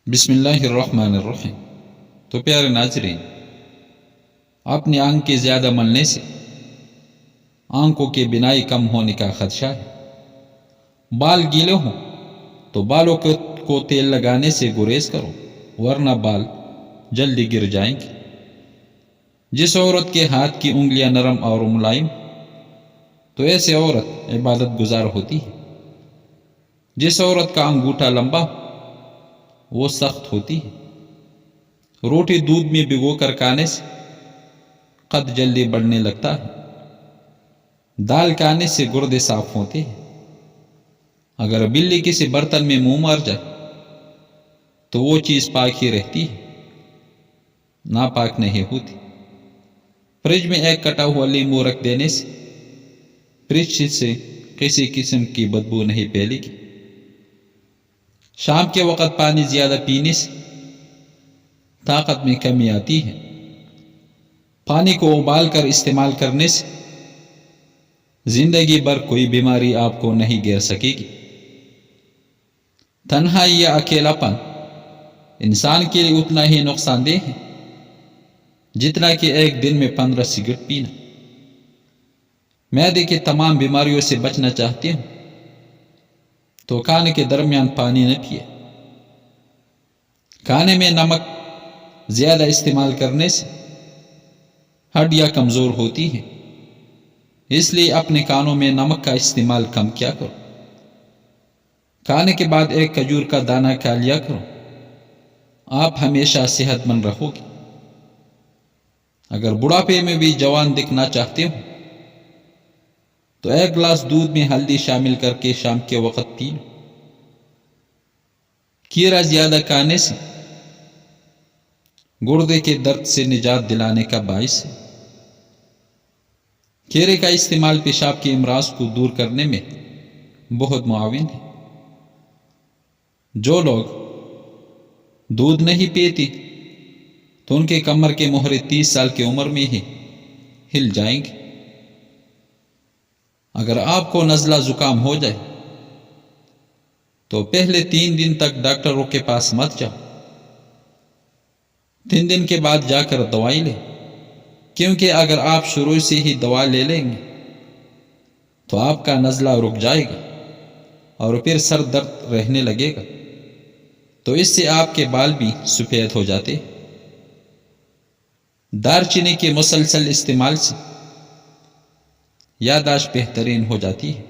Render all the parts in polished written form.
بسم اللہ الرحمن الرحیم۔ تو پیارے ناظرین، اپنی آنکھ کے زیادہ ملنے سے آنکھوں کے بینائی کم ہونے کا خدشہ ہے۔ بال گیلے ہوں تو بالوں کو تیل لگانے سے گریز کرو، ورنہ بال جلدی گر جائیں گے۔ جس عورت کے ہاتھ کی انگلیاں نرم اور ملائم تو ایسے عورت عبادت گزار ہوتی ہے۔ جس عورت کا انگوٹھا لمبا وہ سخت ہوتی ہے۔ روٹی دودھ میں بھگو کر کھانے سے قد جلدی بڑھنے لگتا ہے۔ دال کھانے سے گردے صاف ہوتے ہیں۔ اگر بلی کسی برتن میں منہ مار جائے تو وہ چیز پاک ہی رہتی ہے، ناپاک نہیں ہوتی۔ فریج میں ایک کٹا ہوا لیمو رکھ دینے سے فریج سے کسی قسم کی بدبو نہیں پھیلے گی۔ شام کے وقت پانی زیادہ پینے سے طاقت میں کمی آتی ہے۔ پانی کو ابال کر استعمال کرنے سے زندگی بھر کوئی بیماری آپ کو نہیں گھیر سکے گی۔ تنہائی یا اکیلا پن انسان کے لیے اتنا ہی نقصان دہ ہے جتنا کہ ایک دن میں 15 سگریٹ پینا۔ معدے کی تمام بیماریوں سے بچنا چاہتے ہوں تو کھانے کے درمیان پانی نہ پیے۔ کھانے میں نمک زیادہ استعمال کرنے سے ہڈیاں کمزور ہوتی ہیں، اس لیے اپنے کھانوں میں نمک کا استعمال کم کیا کرو۔ کھانے کے بعد ایک کھجور کا دانہ کھا لیا کرو، آپ ہمیشہ صحت مند رہو گے۔ اگر بڑھاپے میں بھی جوان دکھنا چاہتے ہو تو ایک گلاس دودھ میں ہلدی شامل کر کے شام کے وقت پی لو۔ کھیرا زیادہ کھانے سے گردے کے درد سے نجات دلانے کا باعث ہے۔ کھیرے کا استعمال پیشاب کے امراض کو دور کرنے میں بہت معاون ہے۔ جو لوگ دودھ نہیں پیتے تو ان کے کمر کے مہرے 30 سال کی عمر میں ہی ہل جائیں گے۔ اگر آپ کو نزلہ زکام ہو جائے تو پہلے 3 دن تک ڈاکٹروں کے پاس مت جاؤ۔ 3 دن کے بعد جا کر دوائی لیں، کیونکہ اگر آپ شروع سے ہی دوا لے لیں گے تو آپ کا نزلہ رک جائے گا اور پھر سر درد رہنے لگے گا، تو اس سے آپ کے بال بھی سفید ہو جاتے۔ دار چینی کے مسلسل استعمال سے یادداشت بہترین ہو جاتی ہے۔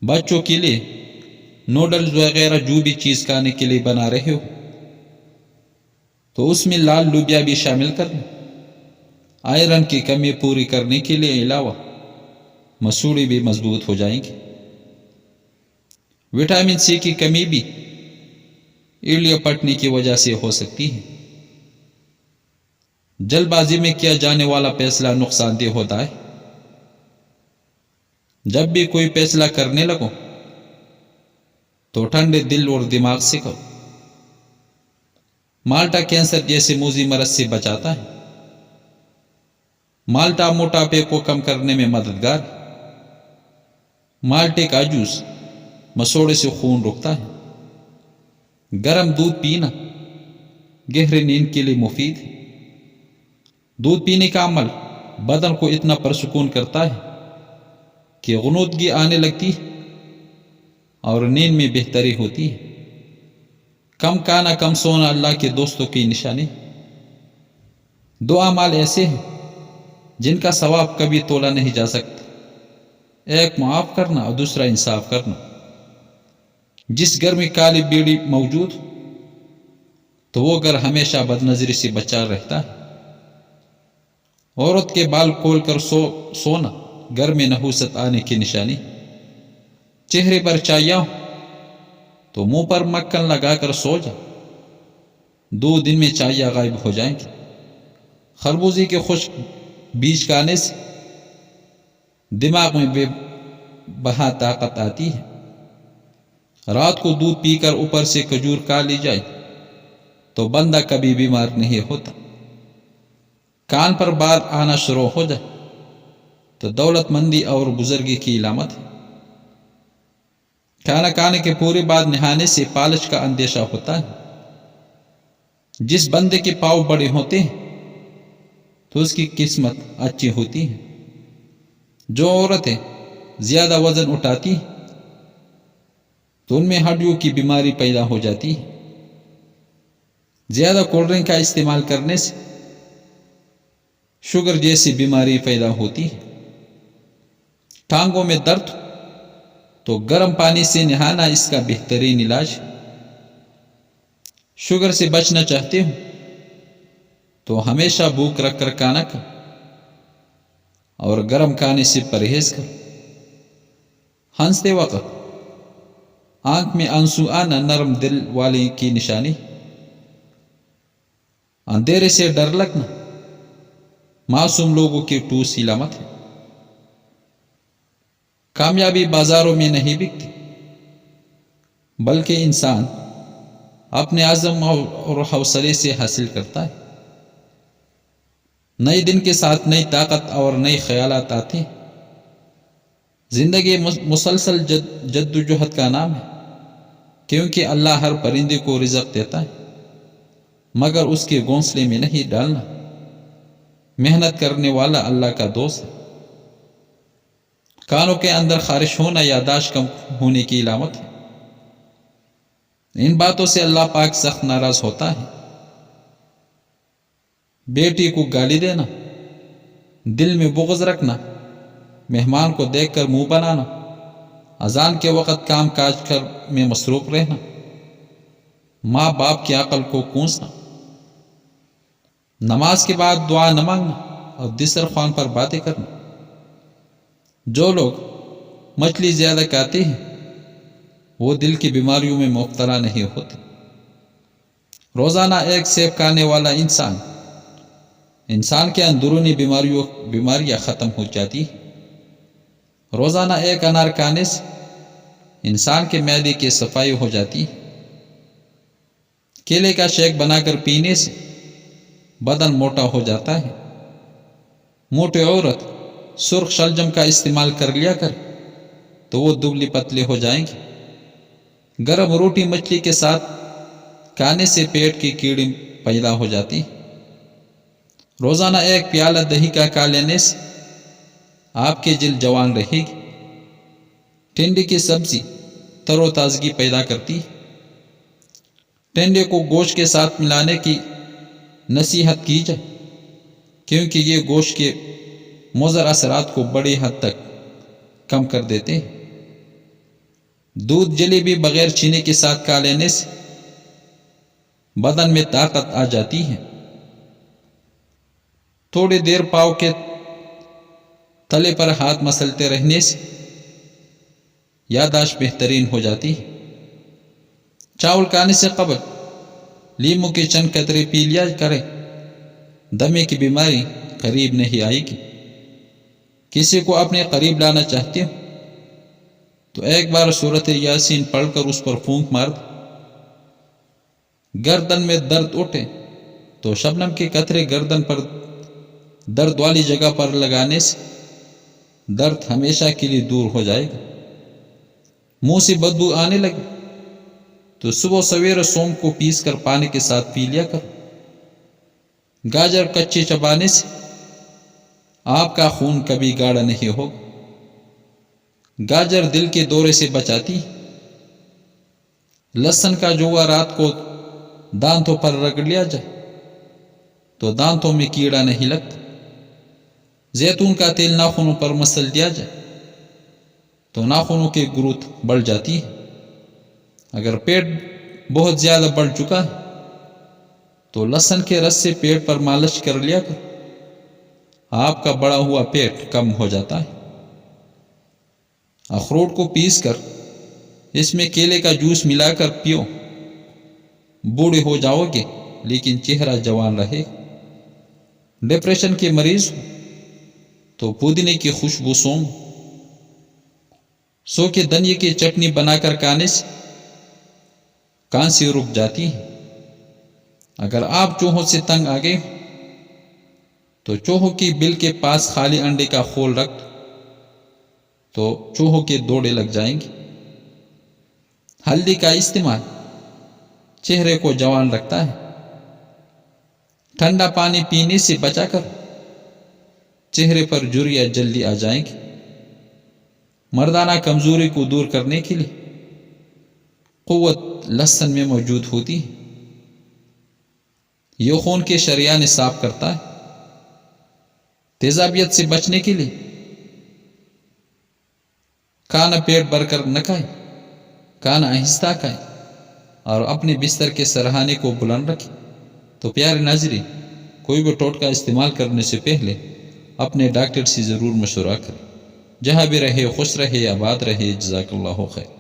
بچوں کے لیے نوڈلز وغیرہ جو بھی چیز کھانے کے لیے بنا رہے ہو تو اس میں لال لوبیا بھی شامل کرنا۔ آئرن کی کمی پوری کرنے کے لیے علاوہ مسوڑی بھی مضبوط ہو جائیں گی۔ وٹامن سی کی کمی بھی ایڑیاں پھٹنے کی وجہ سے ہو سکتی ہے۔ جلد بازی میں کیا جانے والا فیصلہ نقصان دہ ہوتا ہے۔ جب بھی کوئی فیصلہ کرنے لگو تو ٹھنڈے دل اور دماغ سے کرو۔ مالٹا کینسر جیسے موذی مرض سے بچاتا ہے۔ مالٹا موٹاپے کو کم کرنے میں مددگار ہے۔ مالٹے کا جوس مسوڑے سے خون روکتا ہے۔ گرم دودھ پینا گہری نیند کے لیے مفید ہے۔ دودھ پینے کا عمل بدن کو اتنا پرسکون کرتا ہے کہ غنودگی آنے لگتی ہے اور نیند میں بہتری ہوتی ہے۔ کم کھانا کم سونا اللہ کے دوستوں کی نشانی۔ 2 اعمال ایسے ہیں جن کا ثواب کبھی تولا نہیں جا سکتا، ایک معاف کرنا اور دوسرا انصاف کرنا۔ جس گھر میں کالی بیڑی موجود تو وہ گھر ہمیشہ بد نظری سے بچا رہتا ہے۔ عورت کے بال کھول کر سونا گھر میں نحوست آنے کی نشانی۔ چہرے پر چاہیے ہو تو منہ پر مکھن لگا کر سو جا، 2 دن میں چاہیے غائب ہو جائیں گے۔ خربوزے کے خشک بیج کھانے سے دماغ میں بے بہا طاقت آتی ہے۔ رات کو دودھ پی کر اوپر سے کھجور کھا لی جائے تو بندہ کبھی بیمار نہیں ہوتا۔ کان پر بال آنا شروع ہو جائے تو دولت مندی اور بزرگی کی علامت ہے۔ کھانا کھانے کے پورے بعد نہانے سے پالش کا اندیشہ ہوتا ہے۔ جس بندے کے پاؤں بڑے ہوتے ہیں تو اس کی قسمت اچھی ہوتی ہے۔ جو عورتیں زیادہ وزن اٹھاتی ہیں تو ان میں ہڈیوں کی بیماری پیدا ہو جاتی ہے۔ زیادہ کولڈ ڈرنک کا استعمال کرنے سے شوگر جیسی بیماری پیدا ہوتی ہے۔ ٹانگوں میں درد تو گرم پانی سے نہانا اس کا بہترین علاج ہے۔ شوگر سے بچنا چاہتے ہو تو ہمیشہ بھوک رکھ کر کھانا کھا اور گرم کھانے سے پرہیز کر۔ ہنستے وقت آنکھ میں آنسو آنا نرم دل والے کی نشانی۔ اندھیرے سے ڈر لگنا معصوم لوگوں کی ٹھوس علامت ہے۔ کامیابی بازاروں میں نہیں بکتی بلکہ انسان اپنے عزم اور حوصلے سے حاصل کرتا ہے۔ نئے دن کے ساتھ نئی طاقت اور نئے خیالات آتے ہیں۔ زندگی مسلسل جدوجہد کا نام ہے، کیونکہ اللہ ہر پرندے کو رزق دیتا ہے مگر اس کے گھونسلے میں نہیں ڈالنا۔ محنت کرنے والا اللہ کا دوست ہے۔ کانوں کے اندر خارش ہونا یاداشت کم ہونے کی علامت ہے۔ ان باتوں سے اللہ پاک سخت ناراض ہوتا ہے۔ بیٹی کو گالی دینا، دل میں بغض رکھنا، مہمان کو دیکھ کر منہ بنانا، اذان کے وقت کام کاج میں مصروف رہنا، ماں باپ کی عقل کو کوسنا، نماز کے بعد دعا نہ مانگنا اور دسترخوان پر باتیں کرنا۔ جو لوگ مچھلی زیادہ کھاتے ہیں وہ دل کی بیماریوں میں مبتلا نہیں ہوتے۔ روزانہ ایک سیب کھانے والا انسان کے اندرونی بیماریاں ختم ہو جاتی ہیں۔ روزانہ ایک انار کھانے سے انسان کے معدے کی صفائی ہو جاتی ہے۔ کیلے کا شیک بنا کر پینے سے بدن موٹا ہو جاتا ہے۔ موٹی عورت سرخ شلجم کا استعمال کر لیا کر تو وہ دبلی پتلی ہو جائیں گی۔ گرم روٹی مچھلی کے ساتھ کھانے سے پیٹ کی کیڑی پیدا ہو جاتی ہے۔ روزانہ ایک پیالہ دہی کا کھا لینے سے آپ کی جلد جوان رہے گی۔ ٹنڈے کی سبزی تر و تازگی پیدا کرتی ہے۔ ٹنڈے کو گوشت کے ساتھ ملانے کی نصیحت کی جائے کیونکہ یہ گوشت کے مضر اثرات کو بڑی حد تک کم کر دیتے ہیں۔ دودھ جلیبی بغیر چینی کے ساتھ کھا لینے سے بدن میں طاقت آ جاتی ہے۔ تھوڑی دیر پاؤں کے تلے پر ہاتھ مسلتے رہنے سے یاداشت بہترین ہو جاتی ہے۔ چاول کھانے سے قبل لیمو کے چند قطرے پی لیا کریں، دمے کی بیماری قریب نہیں آئے گی۔ کسی کو اپنے قریب لانا چاہتے ہو تو ایک بار سورۃ یاسین پڑھ کر اس پر پھونک مار دو۔ گردن میں درد اٹھے تو شبنم کے قطرے گردن پر درد والی جگہ پر لگانے سے درد ہمیشہ کے لیے دور ہو جائے گا۔ منہ سے بدبو آنے لگے تو صبح سویرے سونف کو پیس کر پانی کے ساتھ پی لیا کر۔ گاجر کچے چبانے سے آپ کا خون کبھی گاڑھا نہیں ہوگا۔ گاجر دل کے دورے سے بچاتی ہے۔ لہسن کا جوغا رات کو دانتوں پر رگڑ لیا جائے تو دانتوں میں کیڑا نہیں لگتا۔ زیتون کا تیل ناخنوں پر مسل دیا جائے تو ناخنوں کی گروتھ بڑھ جاتی ہے۔ اگر پیٹ بہت زیادہ بڑھ چکا ہے تو لہسن کے رس سے پیٹ پر مالش کر لیا کر، آپ کا بڑا ہوا پیٹ کم ہو جاتا ہے۔ اخروٹ کو پیس کر اس میں کیلے کا جوس ملا کر پیو، بوڑھے ہو جاؤ گے لیکن چہرہ جوان رہے گا۔ ڈپریشن کے مریض ہو تو پودینے کی خوشبو سو کے دھنیے کی چٹنی بنا کر کھانے سے کھانسی رک جاتی ہے۔ اگر آپ چوہوں سے تنگ آ گئے تو چوہوں کی بل کے پاس خالی انڈے کا خول رکھ تو چوہوں کے دوڑے لگ جائیں گے۔ ہلدی کا استعمال چہرے کو جوان رکھتا ہے۔ ٹھنڈا پانی پینے سے بچا کر چہرے پر جھریاں جلدی آ جائیں گی۔ مردانہ کمزوری کو دور کرنے کے لیے قوت لہسن میں موجود ہوتی ہے۔ یہ خون کے شریان صاف کرتا ہے۔ تیزابیت سے بچنے کے لیے کھانا پیٹ بھر کر نہ کھائیں، کھانا آہستہ کھائیں اور اپنے بستر کے سرہانے کو بلند رکھیں۔ تو پیارے ناظرین، کوئی بھی ٹوٹکا استعمال کرنے سے پہلے اپنے ڈاکٹر سے ضرور مشورہ کریں۔ جہاں بھی رہے خوش رہے، آباد رہے۔ جزاک اللہ خیر۔